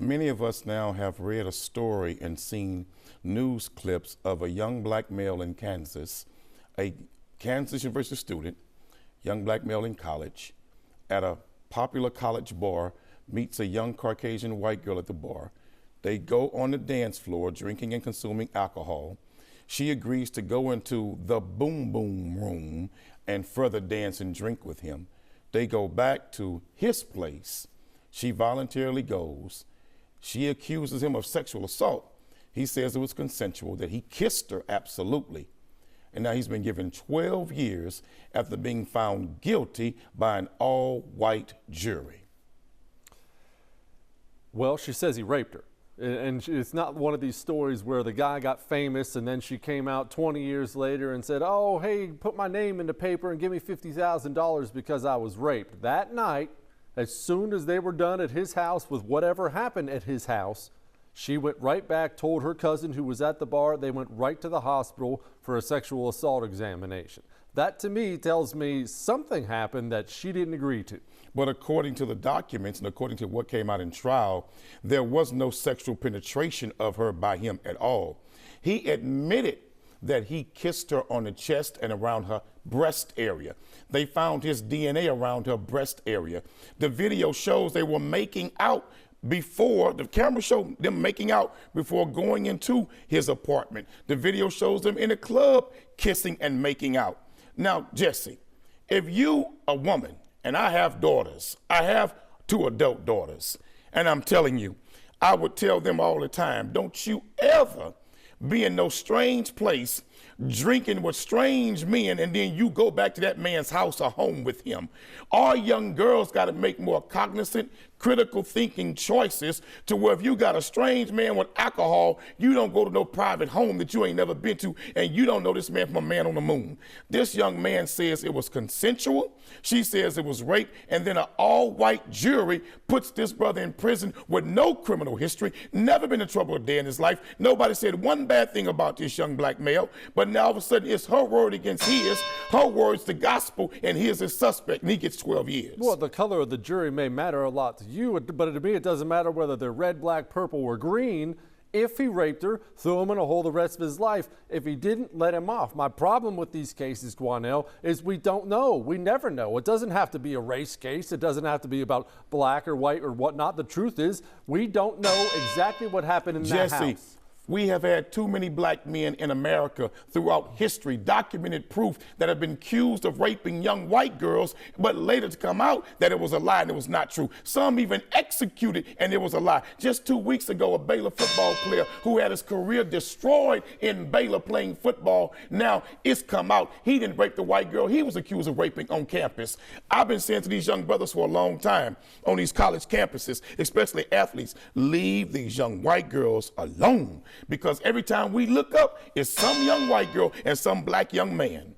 Many of us now have read a story and seen news clips of a young black male in Kansas, a Kansas University student, young black male in college, at a popular college bar, meets a young Caucasian white girl at the bar. They go on the dance floor drinking and consuming alcohol. She agrees to go into the boom boom room and further dance and drink with him. They go back to his place. She voluntarily goes. She accuses him of sexual assault. He says it was consensual, that he kissed her, absolutely. And now he's been given 12 years after being found guilty by an all-white jury. Well, she says he raped her. And it's not one of these stories where the guy got famous and then she came out 20 years later and said, oh, hey, put my name in the paper and give me $50,000 because I was raped. That night, as soon as they were done at his house with whatever happened at his house, she went right back, told her cousin who was at the bar, they went right to the hospital for a sexual assault examination. That to me tells me something happened that she didn't agree to. But according to the documents and according to what came out in trial, there was no sexual penetration of her by him at all. He admitted that he kissed her on the chest and around her breast area. They found his DNA around her breast area. The video shows they were making out before, the camera showed them making out before going into his apartment. The video shows them in a club kissing and making out. Now, Jesse, if you, a woman, and I have daughters, I have 2 adult daughters, and I'm telling you, I would tell them all the time, don't you ever be in no strange place drinking with strange men and then you go back to that man's house or home with him. Our young girls got to make more cognizant, critical thinking choices to where if you got a strange man with alcohol, you don't go to no private home that you ain't never been to and you don't know this man from a man on the moon. This young man says it was consensual. She says it was rape, and then an all-white jury puts this brother in prison with no criminal history, never been in trouble a day in his life. Nobody said one bad thing about this young black male, but now all of a sudden it's her word against his, her word's the gospel, and his is suspect, and he gets 12 years. Well, the color of the jury may matter a lot to you, but to me it doesn't matter whether they're red, black, purple, or green. If he raped her, throw him in a hole the rest of his life. If he didn't, let him off. My problem with these cases, Quanell, is we don't know. We never know. It doesn't have to be a race case. It doesn't have to be about black or white or whatnot. The truth is, we don't know exactly what happened in that house. We have had too many black men in America throughout history, documented proof that have been accused of raping young white girls, but later to come out that it was a lie and it was not true. Some even executed and it was a lie. Just 2 weeks ago, a Baylor football player who had his career destroyed in Baylor playing football, now it's come out he didn't rape the white girl he was accused of raping on campus. I've been saying to these young brothers for a long time on these college campuses, especially athletes, leave these young white girls alone. Because every time we look up, it's some young white girl and some black young man.